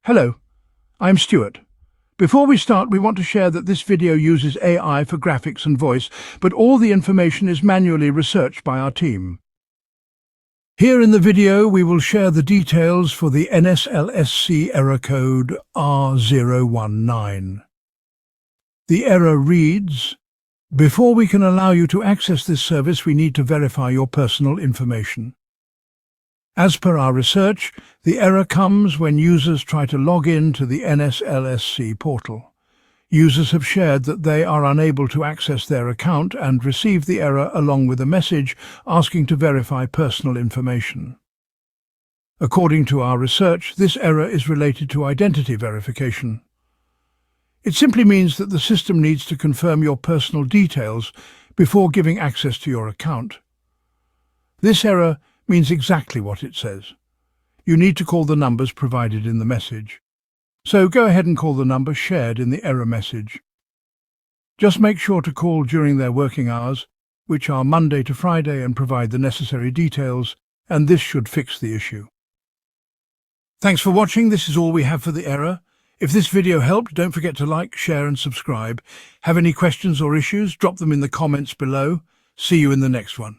Hello, I'm Stuart. Before we start, we want to share that this video uses AI for graphics and voice, but all the information is manually researched by our team. Here in the video, we will share the details for the NSLSC error code R019. The error reads, "Before we can allow you to access this service, we need to verify your personal information." As per our research, the error comes when users try to log in to the NSLSC portal. Users have shared that they are unable to access their account and receive the error along with a message asking to verify personal information. According to our research, this error is related to identity verification. It simply means that the system needs to confirm your personal details before giving access to your account. This error means exactly what it says. You need to call the numbers provided in the message. So go ahead and call the number shared in the error message. Just make sure to call during their working hours, which are Monday to Friday, and provide the necessary details, and this should fix the issue. Thanks for watching. This is all we have for the error. If this video helped, don't forget to like, share and subscribe. Have any questions or issues? Drop them in the comments below. See you in the next one.